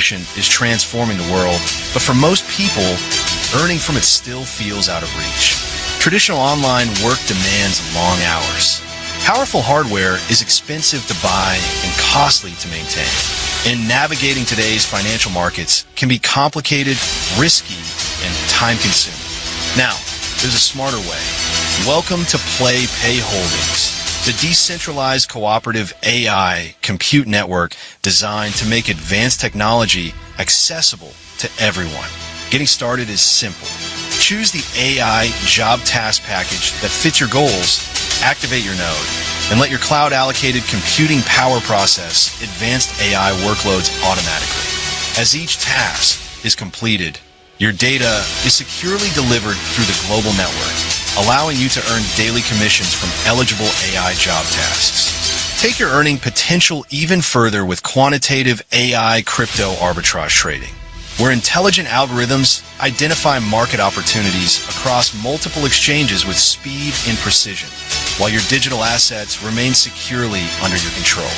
revolution is transforming the world, but for most people, earning from it still feels out of reach. Traditional online work demands long hours. Powerful hardware is expensive to buy and costly to maintain. And navigating today's financial markets can be complicated, risky, and time-consuming. Now, there's a smarter way. Welcome to Pay Holdings, the decentralized cooperative AI compute network designed to make advanced technology accessible to everyone. Getting started is simple. Choose the AI job task package that fits your goals, activate your node, and let your cloud-allocated computing power process advanced AI workloads automatically. As each task is completed, your data is securely delivered through the global network, allowing you to earn daily commissions from eligible AI job tasks. Take your earning potential even further with quantitative AI crypto arbitrage trading, where intelligent algorithms identify market opportunities across multiple exchanges with speed and precision, while your digital assets remain securely under your control.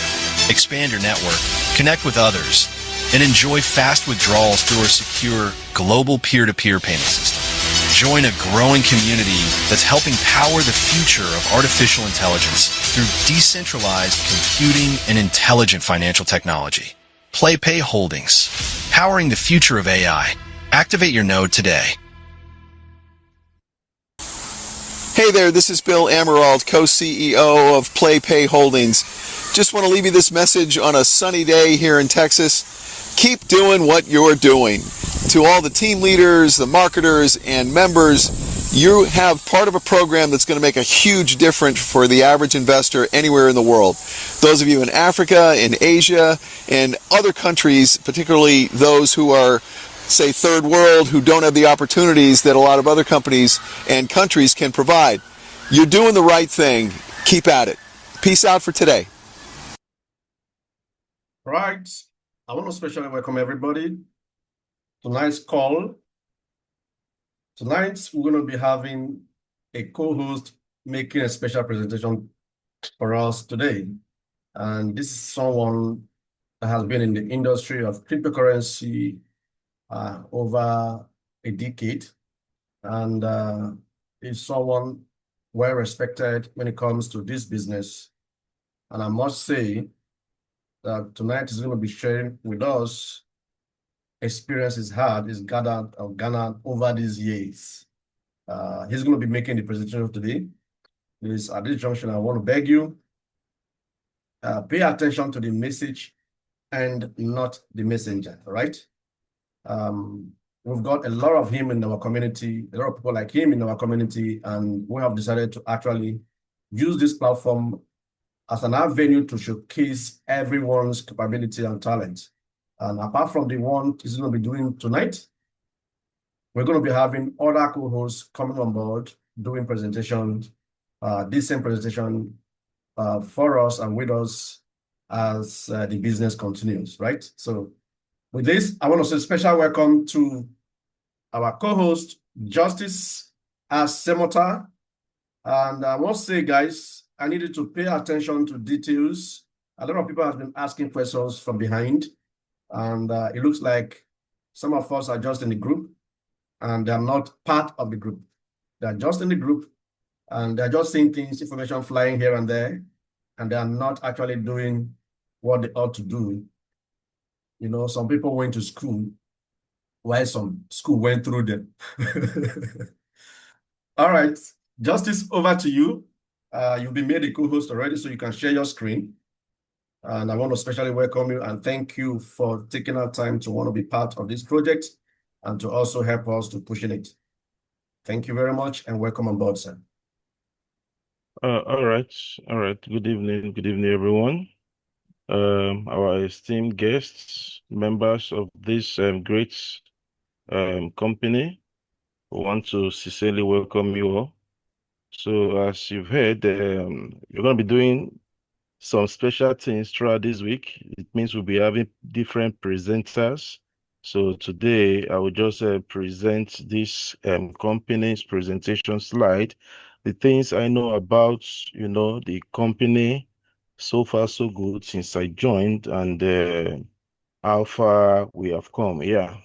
Expand your network, connect with others, and enjoy fast withdrawals through our secure global peer-to-peer payment system. Join a growing community that's helping power the future of artificial intelligence through decentralized computing and intelligent financial technology. Pay Holdings, powering the future of AI. Activate your node today. Hey there, this is Bill Amerald, co-CEO of Pay Holdings. Just want to leave you this message on a sunny day here in Texas. Keep doing what you're doing. To all the team leaders, the marketers, and members, you have part of a program that's going to make a huge difference for the average investor anywhere in the world. Those of you in Africa, in Asia, and other countries, particularly those who are, say, third world, who don't have the opportunities that a lot of other companies and countries can provide. You're doing the right thing. Keep at it. Peace out for today. Right. I want to especially welcome everybody. Tonight's call. Tonight, we're going to be having a co-host making a special presentation for us today. And this is someone that has been in the industry of cryptocurrency over a decade, and is someone well respected when it comes to this business. And I must say that tonight is going to be sharing with us experiences gathered over these years. He's going to be making the presentation today. At this junction, I want to beg you, pay attention to the message and not the messenger, right? We've got a lot of him in our community, a lot of people like him in our community, and we have decided to actually use this platform as an avenue to showcase everyone's capability and talent. And apart from the one he's going to be doing tonight, we're going to be having other co-hosts coming on board, doing presentations, this same presentation for us and with us as the business continues, right? So with this, I want to say a special welcome to our co-host, Justice Asemota. And I must say, guys, I needed to pay attention to details. A lot of people have been asking questions from behind, and it looks like some of us are just in the group, and they're not part of the group. They're just in the group, and they're just seeing things, information flying here and there, and they're not actually doing what they ought to do. You know, some people went to school while some school went through them. All right, Justice, over to you. You've been made a co-host already, so you can share your screen. And I want to especially welcome you and thank you for taking our time to want to be part of this project and to also help us to pushing it. Thank you very much and welcome on board, sir. All right. Good evening, everyone. Our esteemed guests, members of this great company, we want to sincerely welcome you all. So as you've heard, we're going to be doing some special things throughout this week. It means we'll be having different presenters. So today I will just present this company's presentation slide, the things I know about, the company so far so good since I joined, and how far we have come. Yeah.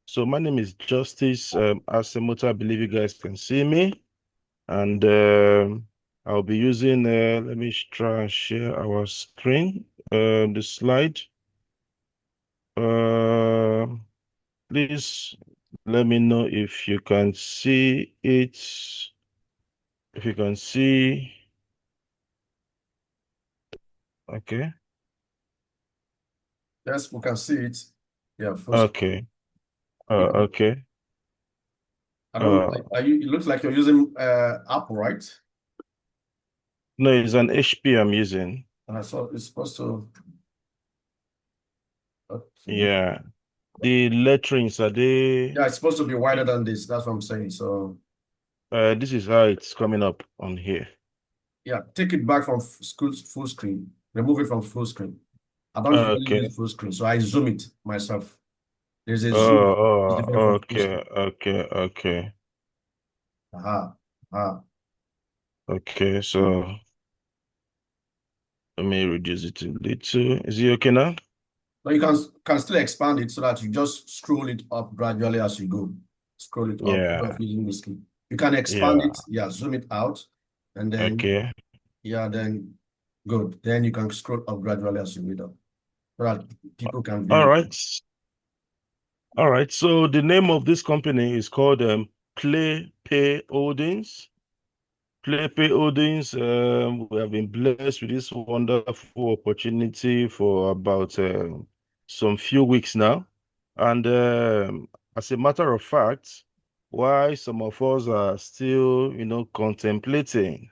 So my name is Justice Asemota. I believe you guys can see me. And I'll be using, let me try and share our screen, the slide. Uh, Please let me know if you can see it. If you can see, okay. Yes, we can see it. Yeah, first. Okay. You can, Okay. I don't know. Uh, It looks like you're using Apple, right? no, it's an HP I'm using. And I saw it's supposed to. Okay. Yeah. The letterings, are they, Yeah, it's supposed to be wider than this. That's what I'm saying. So this is how it's coming up on here. yeah, take it back from full screen. Remove it from full screen. I don't usually Okay. use full screen, so I zoom it myself. There's a zoom. It's Oh, different oh, from full screen. okay. Aha, aha. Okay, so let me reduce it a little. Is it okay now? But you can still expand it so that you just scroll it up gradually as you go. Scroll it up instead of Yeah, using the screen. You can expand yeah. it, yeah, zoom it out, and then Okay. yeah, then good. Then you can scroll up gradually as you read up so that people can All view it. right. All right. So the name of this company is called Pay Holdings. Pay Holdings. We have been blessed with this wonderful opportunity for about some few weeks now, and as a matter of fact, why some of us are still, contemplating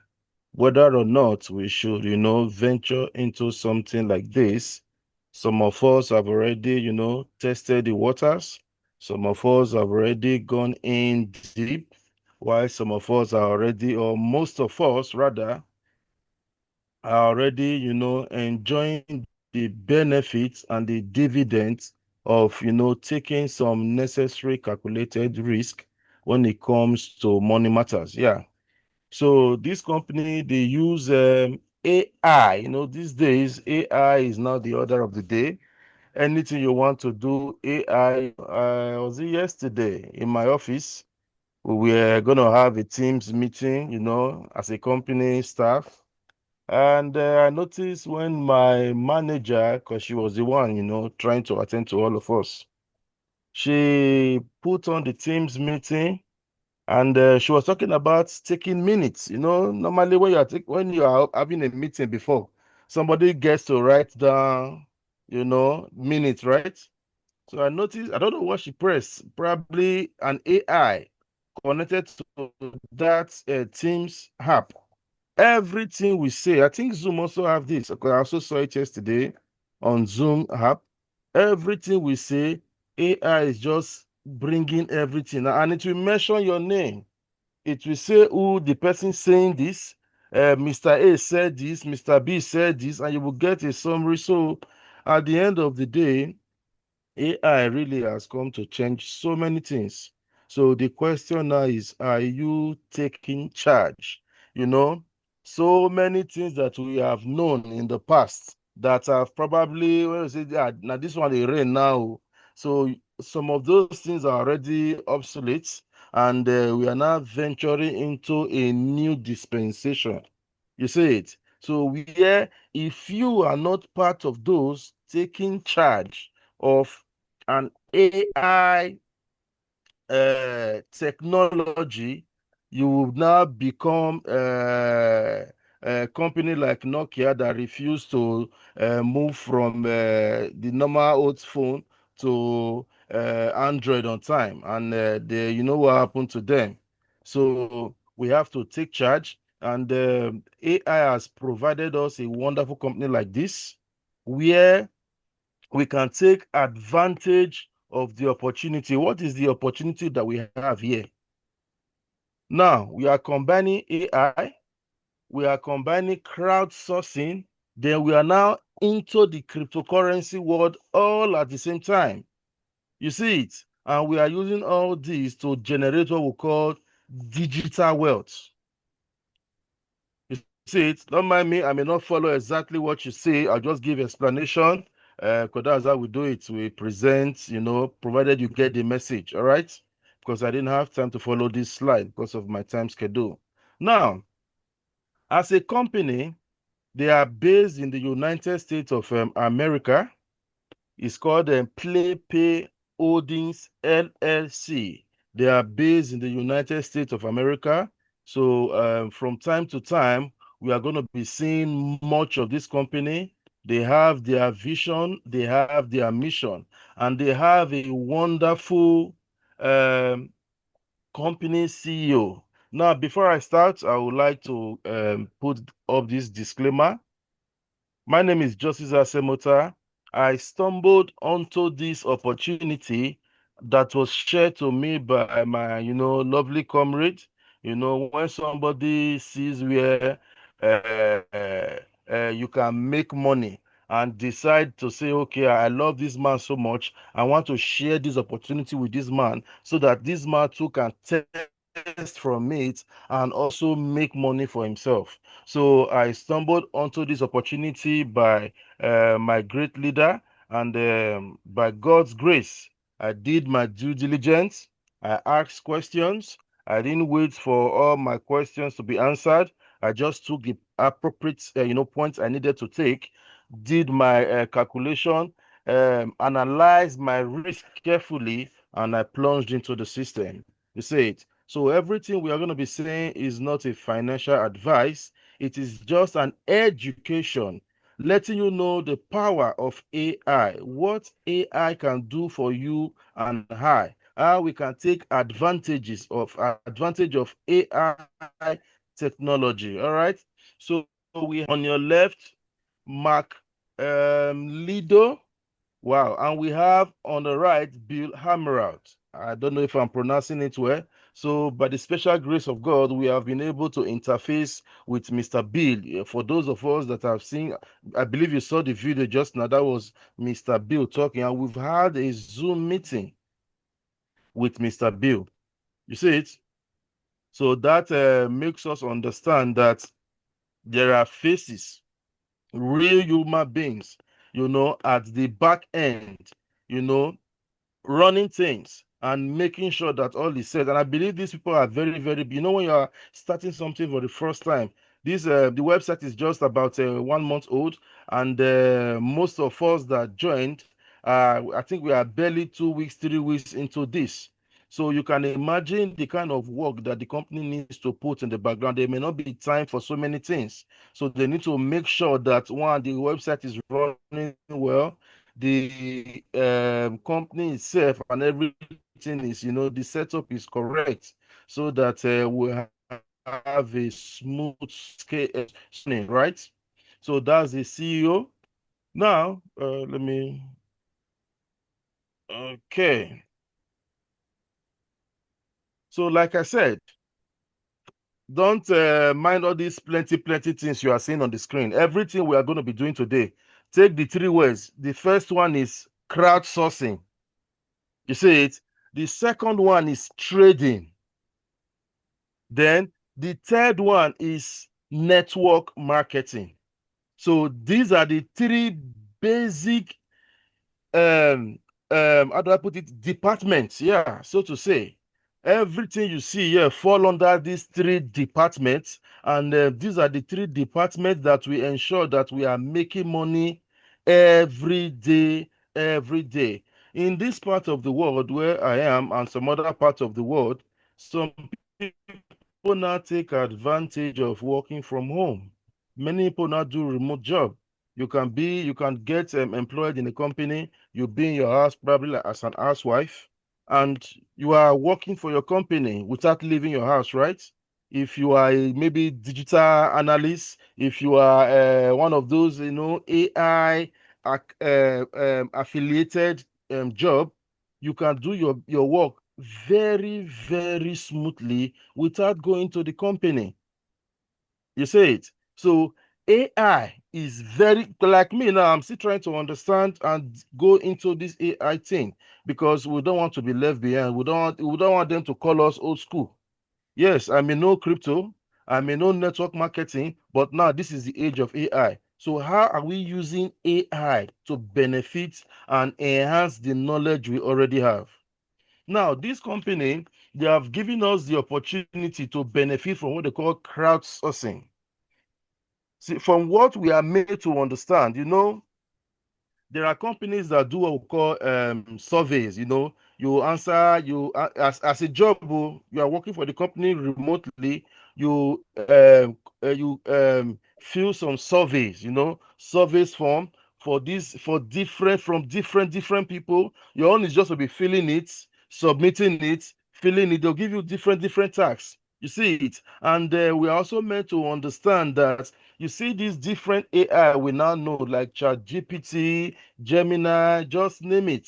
whether or not we should, venture into something like this. Some of us have already, tested the waters. Some of us have already gone in deep, while some of us are already, or most of us rather, are already, enjoying the benefits and the dividends of, taking some necessary calculated risk when it comes to money matters. Yeah. So this company, they use AI. These days, AI is now the order of the day. Anything you want to do, AI. Was it yesterday in my office? We were going to have a Teams meeting, as a company staff. And I noticed when my manager, because she was the one, trying to attend to all of us, she put on the Teams meeting and she was talking about taking minutes. Normally when you are having a meeting before, somebody gets to write down, minutes, right? So I noticed, I don't know what she pressed, probably an AI connected to that Teams app. Everything we say, I think Zoom also have this, because I also saw it yesterday on Zoom app. Everything we say, AI is just bringing everything, and it will mention your name. It will say who the person saying this. Mr. A said this, Mr. B said this, and you will get a summary. So at the end of the day, AI really has come to change so many things. So the question now is, are you taking charge? You know, so many things that we have known in the past that have probably, well, say, yeah, now this one they rain now. So some of those things are already obsolete, and we are now venturing into a new dispensation. You see it? So where if you are not part of those taking charge of an AI technology, you will now become a company like Nokia that refused to move from the normal old phone to Android on time. And you know what happened to them. So we have to take charge. And AI has provided us a wonderful company like this, where we can take advantage of the opportunity. What is the opportunity that we have here? Now, we are combining AI, we are combining crowdsourcing, then we are now into the cryptocurrency world all at the same time. You see it? And we are using all these to generate what we call digital wealth. You see it? Don't mind me, I may not follow exactly what you say. I'll just give explanation. because that's how we do it. We present, provided you get the message, all right? Because I didn't have time to follow this slide because of my time schedule. Now, as a company, they are based in the United States of America. It's called Pay Holdings LLC. They are based in the United States of America. So from time to time, we are going to be seeing much of this company. They have their vision, they have their mission, and they have a wonderful company CEO. Now, before I start, I would like to put up this disclaimer. My name is Justice Asemota. I stumbled onto this opportunity that was shared to me by my, lovely comrade. When somebody sees where you can make money and decide to say, okay, I love this man so much, I want to share this opportunity with this man so that this man too can test from it and also make money for himself. So I stumbled onto this opportunity by my great leader, and by God's grace, I did my due diligence. I asked questions. I didn't wait for all my questions to be answered. I just took the appropriate, points I needed to take, did my calculation, analyzed my risk carefully, and I plunged into the system. You see it. So everything we are going to be saying is not a financial advice. It is just an education, letting you know the power of AI, what AI can do for you and how we can take advantage of AI technology. All right. So we on your left, Mark Lido. Wow. And we have on the right, Bill Hammerout. I don't know if I'm pronouncing it well. So, by the special grace of God, we have been able to interface with Mr. Bill. For those of us that have seen, I believe you saw the video just now. That was Mr. Bill talking, and we've had a Zoom meeting with Mr. Bill. You see it? So that makes us understand that there are faces, real human beings, at the back end, you know, running things and making sure that all is said. And I believe these people are very, very, when you are starting something for the first time, the website is just about 1 month old, and most of us that joined, I think we are barely 2 weeks, 3 weeks into this. So you can imagine the kind of work that the company needs to put in the background. There may not be time for so many things. So they need to make sure that, one, the website is running well, the company itself and everything is, the setup is correct, so that we have a smooth scale, right? So that's the CEO. Now, let me, okay. So like I said, don't mind all these plenty things you are seeing on the screen. Everything we are going to be doing today, take the 3 words. The first one is crowdsourcing. You see it? The second one is trading. Then the third one is network marketing. So these are the three basic how do I put it, departments, yeah, so to say. Everything you see here fall under these three departments, and these are the three departments that we ensure that we are making money every day, every day. In this part of the world where I am and some other parts of the world, some people now take advantage of working from home. Many people now do remote job. You can get employed in a company. You be in your house probably like as an housewife, and you are working for your company without leaving your house, right? If you are maybe digital analyst, if you are one of those, AI affiliated job, you can do your work very, very smoothly without going to the company. You see it? So AI is very, like me now, I'm still trying to understand and go into this AI thing, because we don't want to be left behind. We don't want them to call us old school. Yes, I may know crypto, I may know network marketing, but now this is the age of AI. So how are we using AI to benefit and enhance the knowledge we already have? Now, this company, they have given us the opportunity to benefit from what they call crowdsourcing. See, from what we are made to understand, there are companies that do what we call surveys. You answer, as a job, you are working for the company remotely. You fill some surveys, surveys form from different people. Your own is just to be filling it, submitting it, filling it. They'll give you different tasks. You see it, and we are also meant to understand that you see these different AI we now know, like ChatGPT, Gemini, just name it.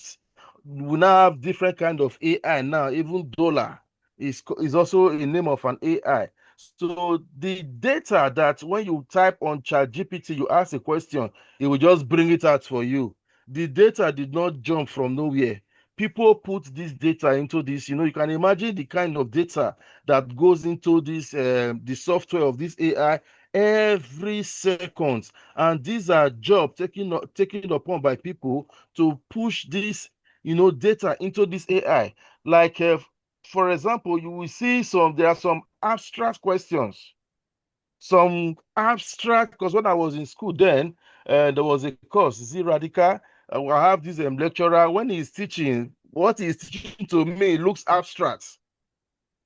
We now have different kind of AI now. Even dollar is also a name of an AI. So the data that when you type on ChatGPT, you ask a question, it will just bring it out for you. The data did not jump from nowhere. People put this data into this. You can imagine the kind of data that goes into this, the software of this AI every second, and these are jobs taken upon by people to push this data into this AI. Like for example, you will see there are some abstract questions, because when I was in school then, there was a course, Z Radical. I have this lecturer. When he's teaching, what he's teaching to me looks abstract.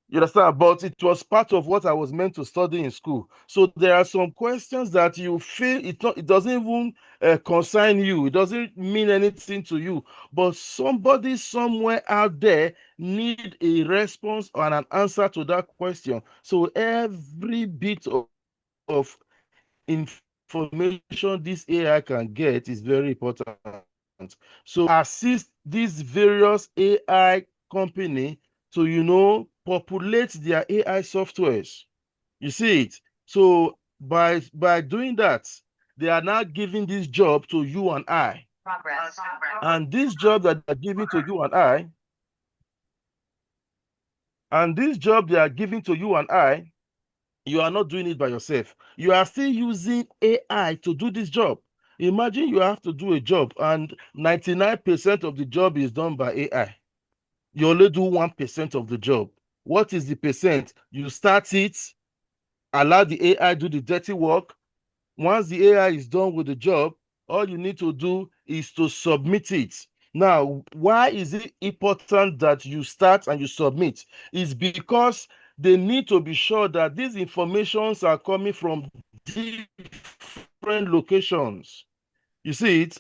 You understand? But it was part of what I was meant to study in school. So there are some questions that you feel it doesn't even concern you. It doesn't mean anything to you. But somebody somewhere out there need a response and an answer to that question. So every bit of information this AI can get is very important. So assist these various AI company to populate their AI softwares. You see it. So by doing that, they are now giving this job to you and I. And this job that they're giving to you and I, you are not doing it by yourself. You are still using AI to do this job. Imagine you have to do a job and 99% of the job is done by AI. You only do 1% of the job. What is the percent? You start it, allow the AI do the dirty work. Once the AI is done with the job, all you need to do is to submit it. Now, why is it important that you start and you submit? It's because they need to be sure that these informations are coming from different locations. You see it?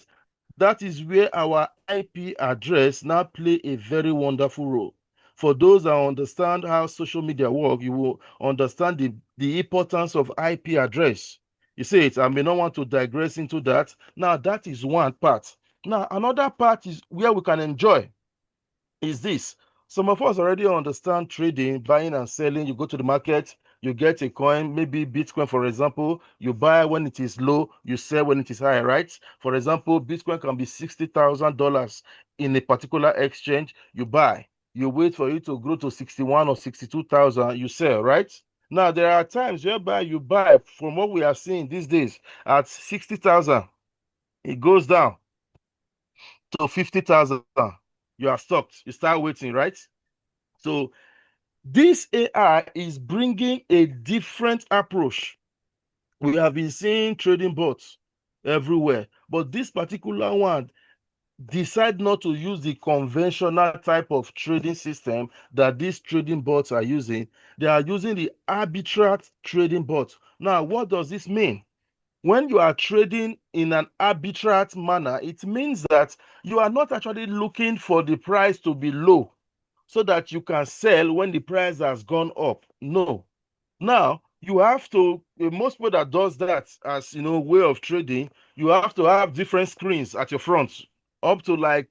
That is where our IP address now play a very wonderful role. For those that understand how social media work, you will understand the importance of IP address. You see it? I may not want to digress into that. Now, that is one part. Now, another part is where we can enjoy is this. Some of us already understand trading, buying and selling. You go to the market, you get a coin, maybe Bitcoin, for example. You buy when it is low, you sell when it is high, right? For example, Bitcoin can be $60,000 in a particular exchange. You buy, you wait for it to grow to 61 or 62,000, you sell, right? Now, there are times whereby you buy from what we are seeing these days at 60,000, it goes down to 50,000. You are stopped. You start waiting, right? So this AI is bringing a different approach. We have been seeing trading bots everywhere, but this particular one decide not to use the conventional type of trading system that these trading bots are using. They are using the arbitrage trading bot. Now, what does this mean? When you are trading in an arbitrage manner, it means that you are not actually looking for the price to be low so that you can sell when the price has gone up. No. Now, you have to, most people that does that as, way of trading, you have to have different screens at your front, up to like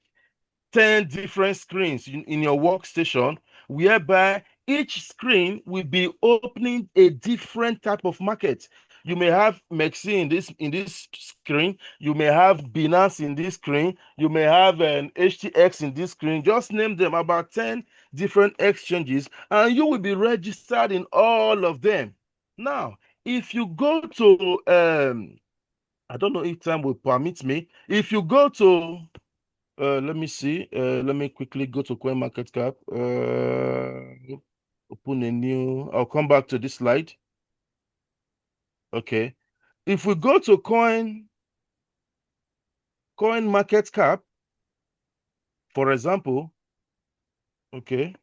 10 different screens in your workstation, whereby each screen will be opening a different type of market. You may have Mexi in this screen, you may have Binance in this screen, you may have an HTX in this screen. Just name them, about 10 different exchanges, and you will be registered in all of them. Now, if you go to I don't know if time will permit me. If you go to, let me see, let me quickly go to CoinMarketCap. Open a new, I'll come back to this slide. Okay. If we go to CoinMarketCap, for example, okay,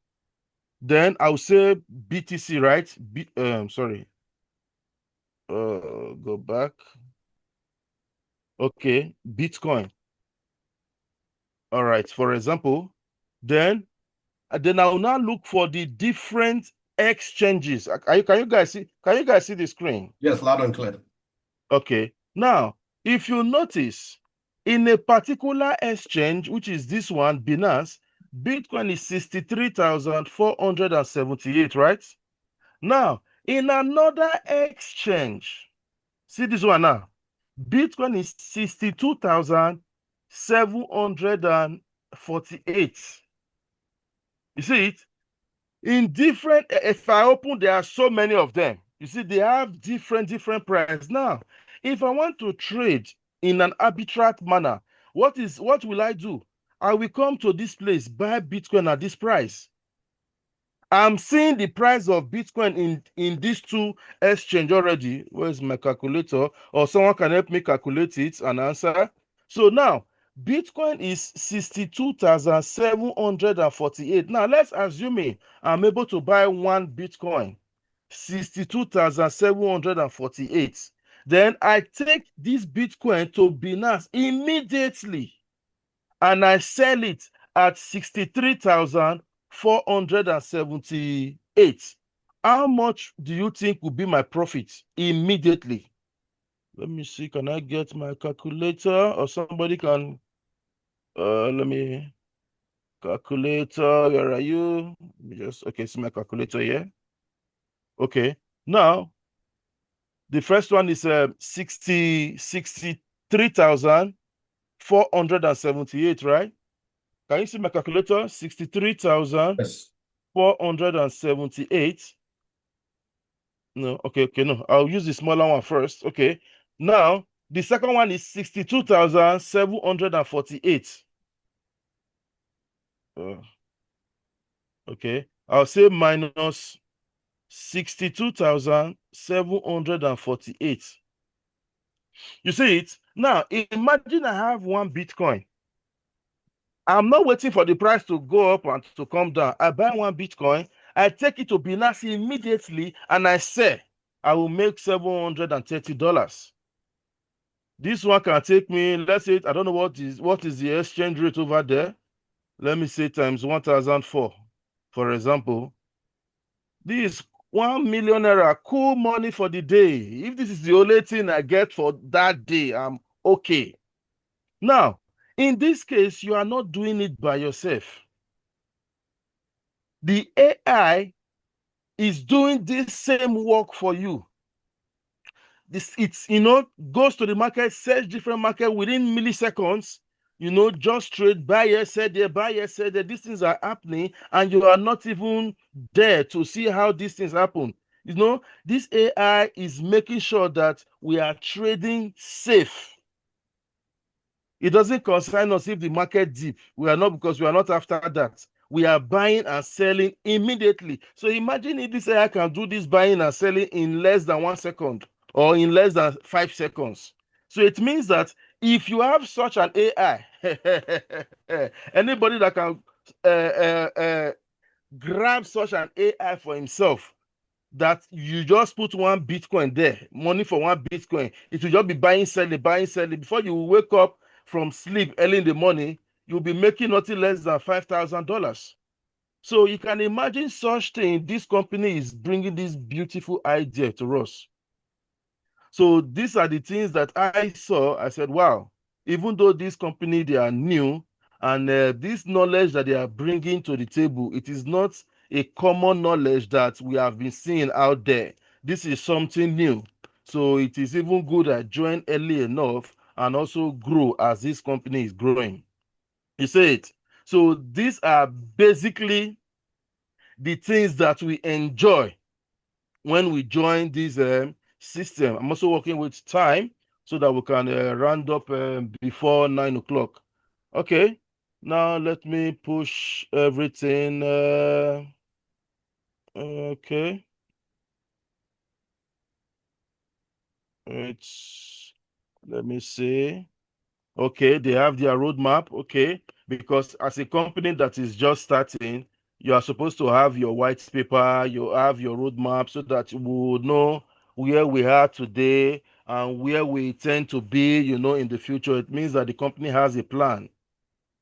then I'll say BTC, right? Sorry. Go back. Okay, Bitcoin. All right. For example, then I will now look for the different exchanges. Can you guys see? Can you guys see the screen? Yes, loud and clear. Okay. Now, if you notice, in a particular exchange, which is this one, Binance, Bitcoin is 63,478, right? Now, in another exchange, see this one now. Bitcoin is 62,748. You see it? In different, if I open, there are so many of them. You see, they have different price. Now, if I want to trade in an arbitrage manner, what will I do? I will come to this place, buy Bitcoin at this price. I'm seeing the price of Bitcoin in these two exchange already. Where's my calculator? Or someone can help me calculate it and answer. So now, Bitcoin is 62,748. Now, let's assume I'm able to buy one Bitcoin, 62,748. Then I take this Bitcoin to Binance immediately and I sell it at 63,478. How much do you think will be my profit immediately? Let me see. Can I get my calculator or somebody can? Let me calculator. Where are you? Okay. See my calculator here. Okay. Now the first one is 63,478, right? Can you see my calculator? 63,478. Yes. No, okay, no. I'll use the smaller one first. Okay. Now, the second one is 62,748. Okay. I'll say minus 62,748. You see it? Now, imagine I have one Bitcoin. I'm not waiting for the price to go up and to come down. I buy one Bitcoin, I take it to Binance immediately, and I sell. I will make $730. This one can take me, let's say, I don't know what is the exchange rate over there. Let me say times 1,004, for example. This 1 million naira, cool money for the day. If this is the only thing I get for that day, I'm okay. Now, in this case, you are not doing it by yourself. The AI is doing this same work for you. It's goes to the market, search different market within milliseconds, just trade, buy here, sell there, buy here, sell there. These things are happening, and you are not even there to see how these things happen. This AI is making sure that we are trading safe. It doesn't concern us if the market dip. We are not, because we are not after that. We are buying and selling immediately. So imagine if this AI can do this buying and selling in less than 1 second or in less than 5 seconds. So it means that if you have such an AI, anybody that can grab such an AI for himself, that you just put one Bitcoin there, money for one Bitcoin, it will just be buying, selling, buying, selling. Before you wake up from sleep early in the morning, you'll be making nothing less than $5,000. So you can imagine such thing. This company is bringing this beautiful idea to us. So these are the things that I saw. I said, wow, even though this company, they are new, and this knowledge that they are bringing to the table, it is not a common knowledge that we have been seeing out there. This is something new. So it is even good I join early enough and also grow as this company is growing. You see it? So these are basically the things that we enjoy when we join this system. I'm also working with time. so that we can round up before 9 o'clock. Okay, now let me push everything. Okay, let me see. Okay, they have their roadmap. Okay, because as a company that is just starting, you are supposed to have your white paper, you have your roadmap so that we will know where we are today and where we intend to be, in the future. It means that the company has a plan.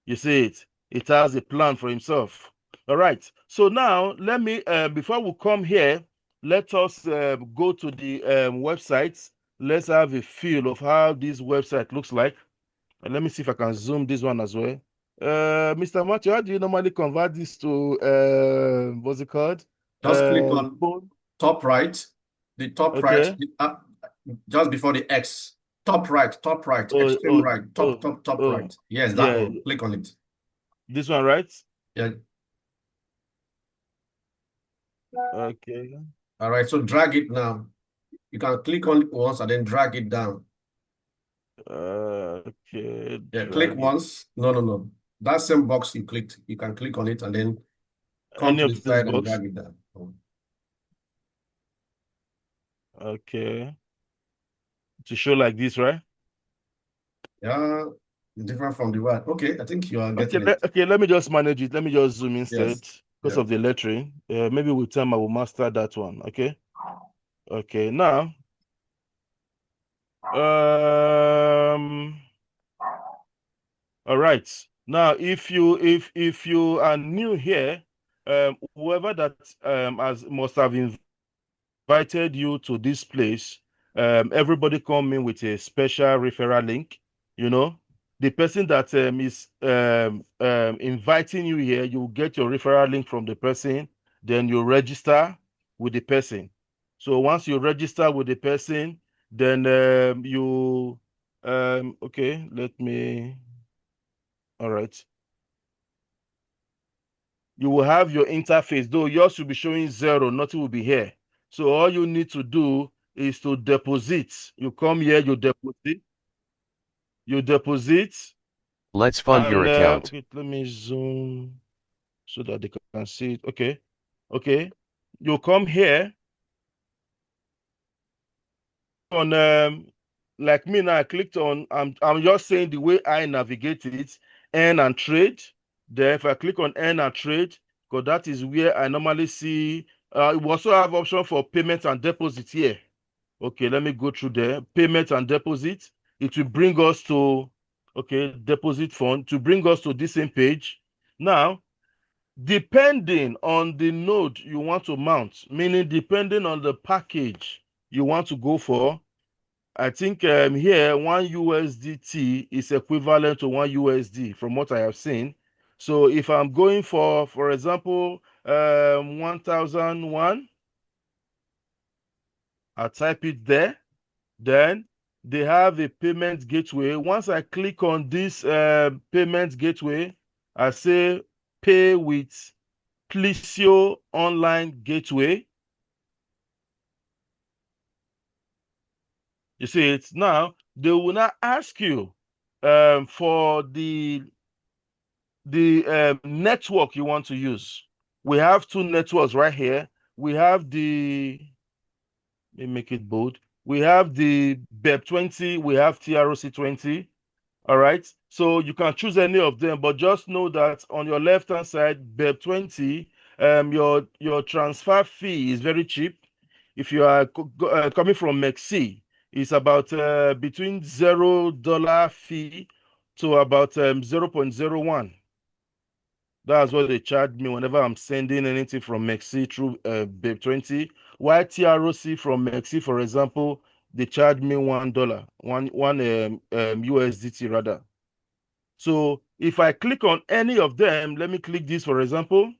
You see it? It has a plan for himself. All right. So now let me, before we come here, let us go to the website. Let's have a feel of how this website looks like. And let me see if I can zoom this one as well. Mr. Matthew, how do you normally convert this to what's it called? Just click on Phone? top right, the top right, Okay. just before the X. Top right, Oh, extreme oh, right, oh, top oh. right. Yes, that Yeah, one. Click on it. this one, right? Yeah. Okay. All right. So drag it now. You can click on it once and then drag it down. Okay, Yeah. Click drag it. once. No. That same box you clicked, you can click on it and then come Any to the of this side and box? drag it down. Okay. To show like this, right? Yeah. Different from the word. Okay. I think you are Okay, getting it. okay, let me just manage it. Let me just zoom Yes. instead because Yeah. of the lettering. Maybe with time I will master that one. Okay. Okay, now um all right. Now if you are new here, whoever that has must have invited you to this place, everybody come in with a special referral link. You know, the person that is inviting you here, you get your referral link from the person, then you register with the person. So once you register with the person, then you okay, let me, all right. You will have your interface, though yours will be showing 0, nothing will be here. So all you need to do is to deposit. You come here, you deposit, Let's fund your and account. okay, let me zoom so that they can see it. Okay, okay. You come here on like me now. I clicked on. I'm just saying the way I navigate it, earn and trade. Then if I click on earn and trade, because that is where I normally see. We also have option for payment and deposit here. Okay, let me go through there. Payment and deposit. It will bring us to, okay, deposit fund to bring us to this same page. Now, depending on the node you want to mount, meaning depending on the package you want to go for, I think here 1 USDT is equivalent to 1 USD from what I have seen. So if I'm going for example, 1001, I'll type it there. Then they have a payment gateway. Once I click on this payment gateway, I say pay with Plissio online gateway. You see it now. They will now ask you for the network you want to use. We have two networks right here. We have let me make it bold. We have the BEP20, we have TROC20. All right. So you can choose any of them, but just know that on your left-hand side, BEP20, your transfer fee is very cheap. If you are coming from MEXC, it's about between $0 fee to about 0.01. That's what they charge me whenever I'm sending anything from MEXC through BEP20. While TROC from MEXC, for example, they charge me $1, one USDT rather. So if I click on any of them, let me click this, for example.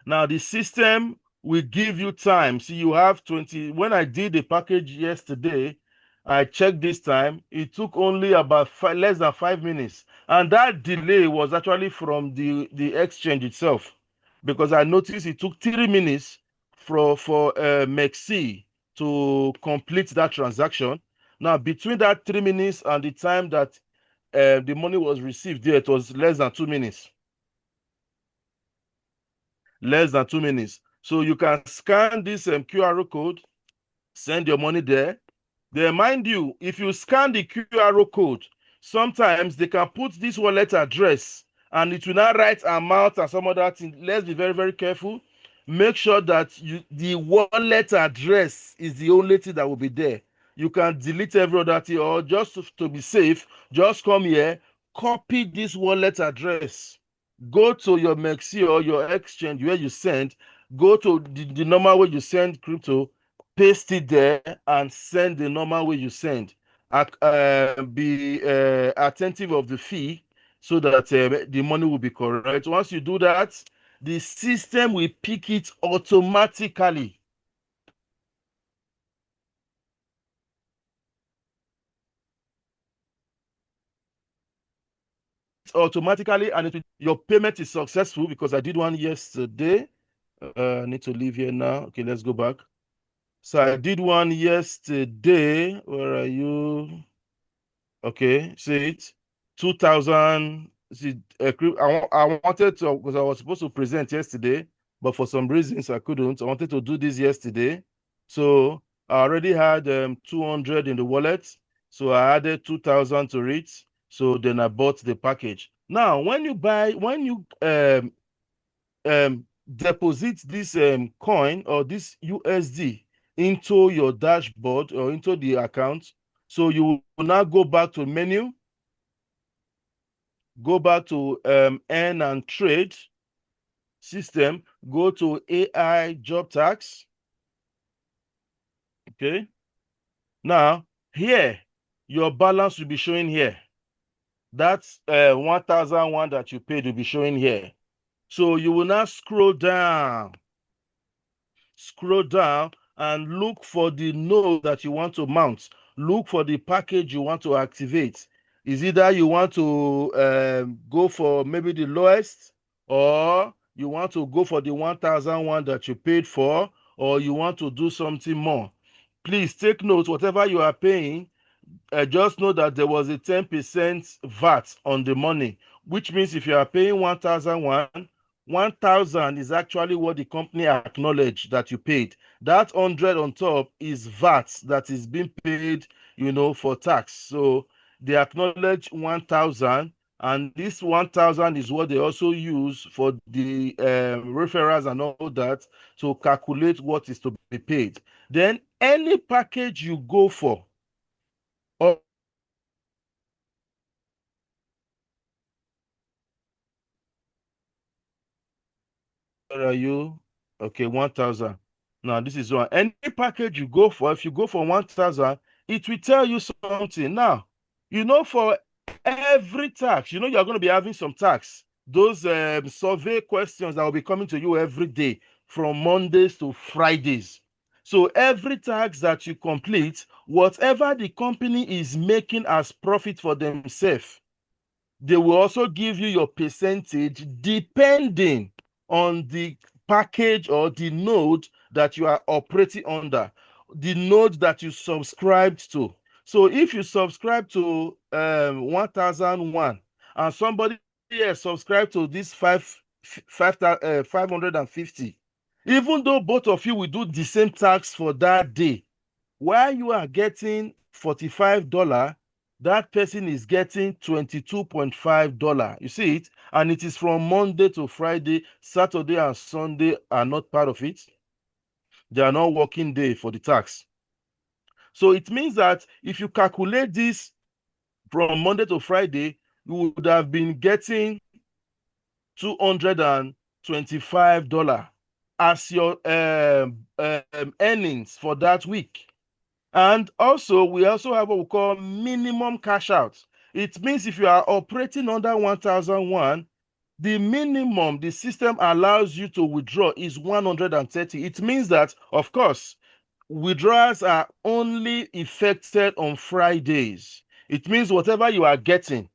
Now the system will give you time. See, you have 20. When I did the package yesterday, I checked this time. It took only about less than 5 minutes. And that delay was actually from the exchange itself. Because I noticed it took 3 minutes for MEXC to complete that transaction. Now, between that 3 minutes and the time that the money was received there, it was less than 2 minutes. Less than 2 minutes. So you can scan this QR code, send your money there. Then, mind you, if you scan the QR code, sometimes they can put this wallet address and it will not write amount and some other thing. Let's be very, very careful. Make sure that the wallet address is the only thing that will be there. You can delete every other thing, or just to be safe, just come here, copy this wallet address, go to your Mexi or your exchange where you send, go to the normal way you send crypto, paste it there and send the normal way you send. Be attentive of the fee so that the money will be correct. Once you do that, the system will pick it automatically. Automatically, and your payment is successful, because I did one yesterday. I need to leave here now. Okay, let's go back. So I did one yesterday. Where are you? Okay, see it. 2000. See, I wanted to, because I was supposed to present yesterday, but for some reasons I couldn't. I wanted to do this yesterday. So I already had 200 in the wallet. So I added 2000 to it. So then I bought the package. Now, when you deposit this coin or this USD into your dashboard or into the account, so you will now go back to menu, go back to earn and trade system, go to AI job tax. Okay. Now, here, your balance will be showing here. That's 1,001 that you paid will be showing here. So you will now scroll down and look for the node that you want to mount. Look for the package you want to activate. Is either you want to go for maybe the lowest, or you want to go for the 1,001 that you paid for, or you want to do something more. Please take note, whatever you are paying, just know that there was a 10% VAT on the money, which means if you are paying 1,001, 1,000 is actually what the company acknowledged that you paid. That 100 on top is VAT that is being paid, for tax. So they acknowledge 1,000, and this 1,000 is what they also use for the referrals and all that to calculate what is to be paid. Then any package you go for, or where are you? Okay, 1,000. Now this is one. Any package you go for, if you go for 1,000, it will tell you something. Now, for every tax, you're going to be having some tax. Those survey questions that will be coming to you every day from Mondays to Fridays. So every tax that you complete, whatever the company is making as profit for themselves, they will also give you your percentage depending on the package or the node that you are operating under, the node that you subscribed to. So if you subscribe to 1,001 and somebody else subscribed to this 550, even though both of you will do the same tax for that day, while you are getting $45, that person is getting $22.5. You see it? And it is from Monday to Friday. Saturday and Sunday are not part of it. They are not working day for the tax. So it means that if you calculate this from Monday to Friday, you would have been getting $225 as your earnings for that week. And also, we also have what we call minimum cash out. It means if you are operating under 1,001, the minimum the system allows you to withdraw is 130. It means that, of course, withdrawals are only effected on Fridays. It means whatever you are getting,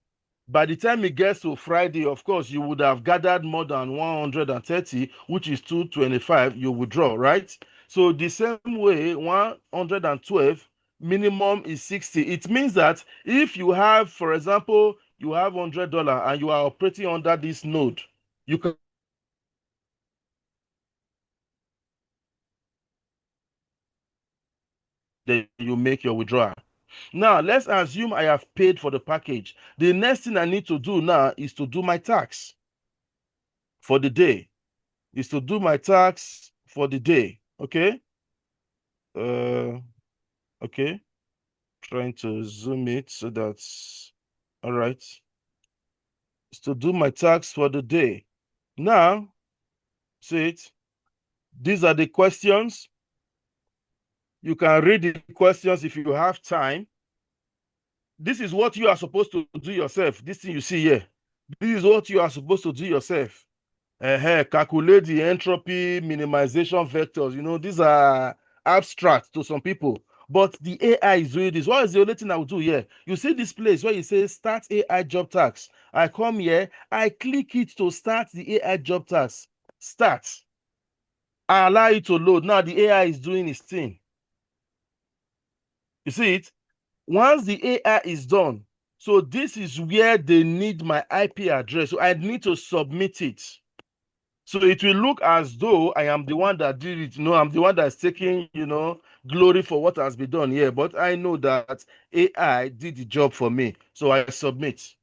by the time it gets to Friday, of course, you would have gathered more than 130, which is 225, you withdraw, right? So the same way, 112, minimum is 60. It means that if you have, for example, you have $100 and you are operating under this node, you can then you make your withdrawal. Now, let's assume I have paid for the package. The next thing I need to do now is to do my tax for the day. Okay. Okay. Trying to zoom it so that's all right. It's to do my tax for the day. Now, see it. These are the questions. You can read the questions if you have time. This is what you are supposed to do yourself. This thing you see here. This is what you are supposed to do yourself. Calculate the entropy minimization vectors. You know, these are abstract to some people, but the AI is doing this. What is the only thing I will do here? You see this place where you say start AI job tax. I come here, I click it to start the AI job tax. Start. I allow it to load. Now the AI is doing its thing. You see it? Once the AI is done, so this is where they need my IP address. So I need to submit it. So it will look as though I am the one that did it. You know, I'm the one that's taking, glory for what has been done here. But I know that AI did the job for me. So I submit.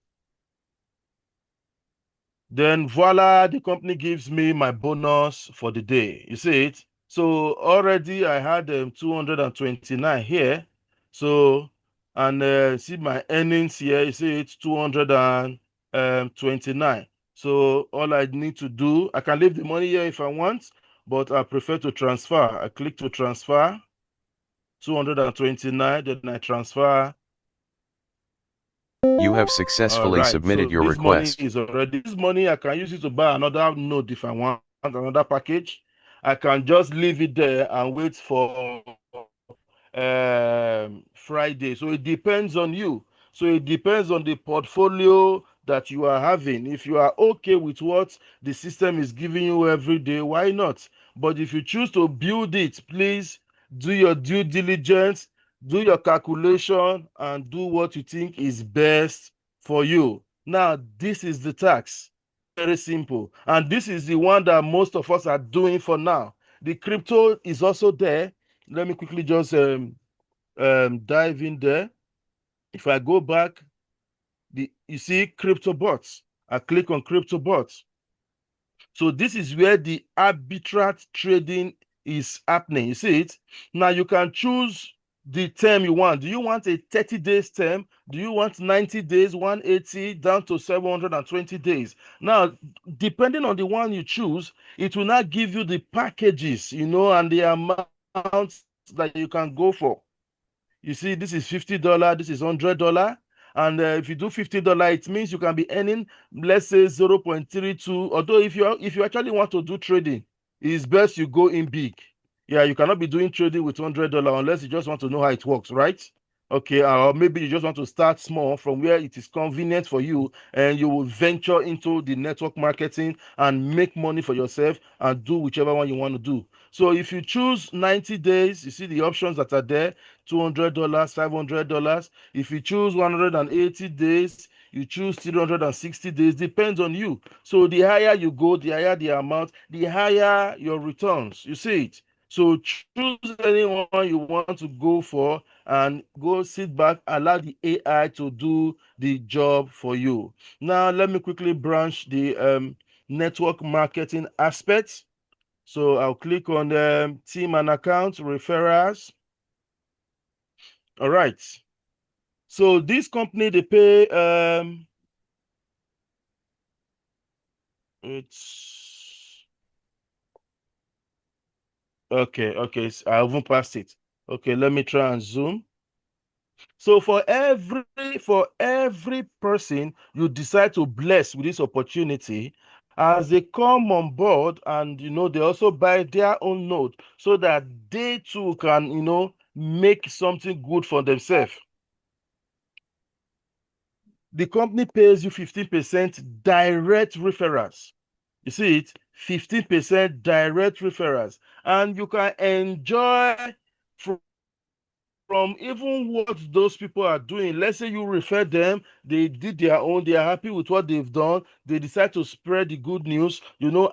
Then voila, the company gives me my bonus for the day. You see it? So already I had 229 here. So, and see my earnings here, you see it's 229. So all I need to do, I can leave the money here if I want, but I prefer to transfer. I click to transfer, 229, then I transfer. You have All successfully right, submitted so your this money request. is already, this money I can use it to buy another node if I want another package. I can just leave it there and wait for Friday. So it depends on you. So it depends on the portfolio that you are having. If you are okay with what the system is giving you every day, why not? But if you choose to build it, please do your due diligence, do your calculation, and do what you think is best for you. Now, this is the tax. Very simple. And this is the one that most of us are doing for now. The crypto is also there. Let me quickly just dive in there. If I go back, you see crypto bots. I click on crypto bots. So this is where the arbitrage trading is happening. You see it? Now you can choose the term you want. Do you want a 30 days term? Do you want 90 days, 180 down to 720 days? Now, depending on the one you choose, it will not give you the packages, and the amount that you can go for. You see, this is $50, this is $100. And if you do $50, it means you can be earning, let's say 0.32. Although if you actually want to do trading, it's best you go in big. Yeah, you cannot be doing trading with $100 unless you just want to know how it works, right? Okay, or maybe you just want to start small from where it is convenient for you, and you will venture into the network marketing and make money for yourself and do whichever one you want to do. So if you choose 90 days, you see the options that are there. $200, $500. If you choose 180 days, you choose 360 days, depends on you. So the higher you go, the higher the amount, the higher your returns. You see it. So choose anyone you want to go for and go sit back, allow the AI to do the job for you. Now, let me quickly branch the network marketing aspect. So I'll click on team and account referrals. All right. So this company, they pay it's okay, so I haven't passed it. Okay, let me try and zoom. So for every person you decide to bless with this opportunity, as they come on board, and they also buy their own node so that they too can make something good for themselves. The company pays you 15% direct referrals. You see it? 15% direct referrals. And you can enjoy from from even what those people are doing. Let's say you refer them, they did their own, they are happy with what they've done, they decide to spread the good news.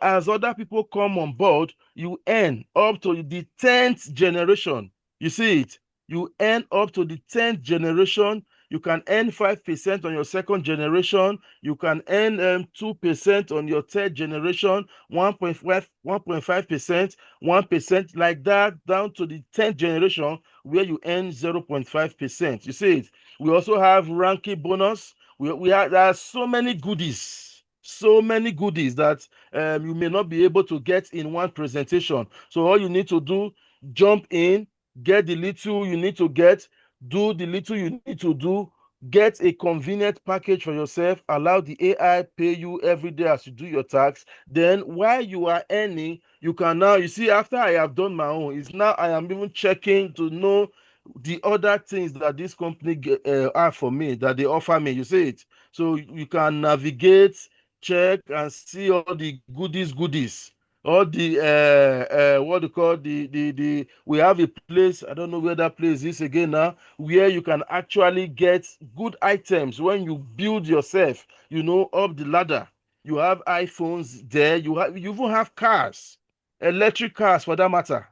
As other people come on board, you earn up to the 10th generation. You see it? You earn up to the 10th generation. You can earn 5% on your second generation. You can earn 2% on your third generation, 1.5%, 1%, like that, down to the 10th generation, where you earn 0.5%. You see it? We also have ranking bonus. There are so many goodies, that you may not be able to get in one presentation. So all you need to do, jump in, get the little you need to get, do the little you need to do, get a convenient package for yourself, allow the AI pay you every day as you do your tax. Then while you are earning, you can now, you see, after I have done my own, it's now I am even checking to know the other things that this company have for me, that they offer me. You see it? So you can navigate, check, and see all the goodies, all the what do you call the we have a place, I don't know where that place is again now, where you can actually get good items when you build yourself, up the ladder. You have iPhones there, you even have cars, electric cars for that matter.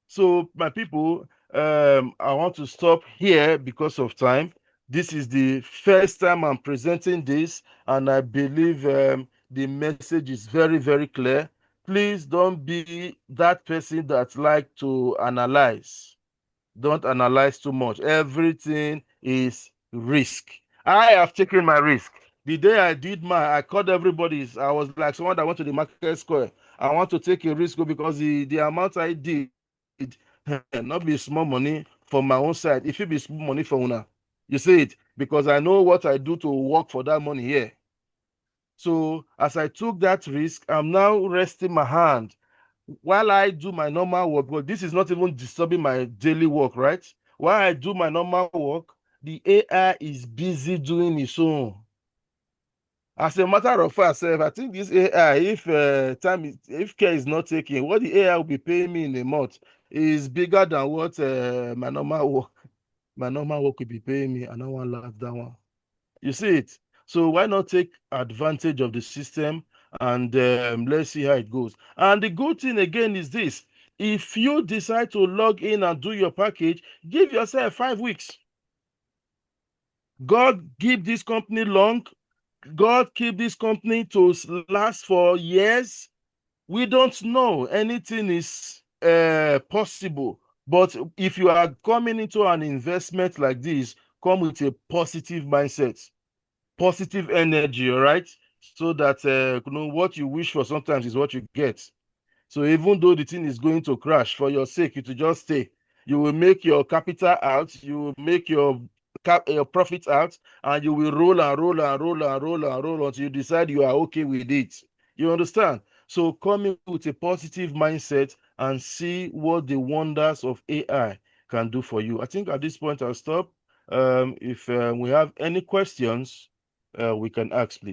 So, my people, I want to stop here because of time. This is the first time I'm presenting this, and I believe the message is very, very clear. Please don't be that person that like to analyze. Don't analyze too much. Everything is risk. I have taken my risk. The day I did I called everybody's. I was like someone that went to the market square. I want to take a risk because the amount I did not be small money for my own side. If it be small money for una, you see it, because I know what I do to work for that money here. So as I took that risk, I'm now resting my hand while I do my normal work, but this is not even disturbing my daily work, right? While I do my normal work, the AI is busy doing its own. As a matter of fact, I think this AI, if care is not taken, what the AI will be paying me in a month is bigger than what my normal work will be paying me. I don't want to laugh that one. You see it? So why not take advantage of the system, and let's see how it goes. And the good thing again is this: if you decide to log in and do your package, give yourself 5 weeks. God keep this company long. God keep this company to last for years. We don't know. Anything is possible. But if you are coming into an investment like this, come with a positive mindset, positive energy, all right? So that what you wish for sometimes is what you get. So even though the thing is going to crash, for your sake, you to just stay. You will make your capital out, you will make your profit out, and you will roll and roll and roll and roll and roll until you decide you are okay with it. You understand? So come in with a positive mindset and see what the wonders of AI can do for you. I think at this point I'll stop. If we have any questions, we can ask, please.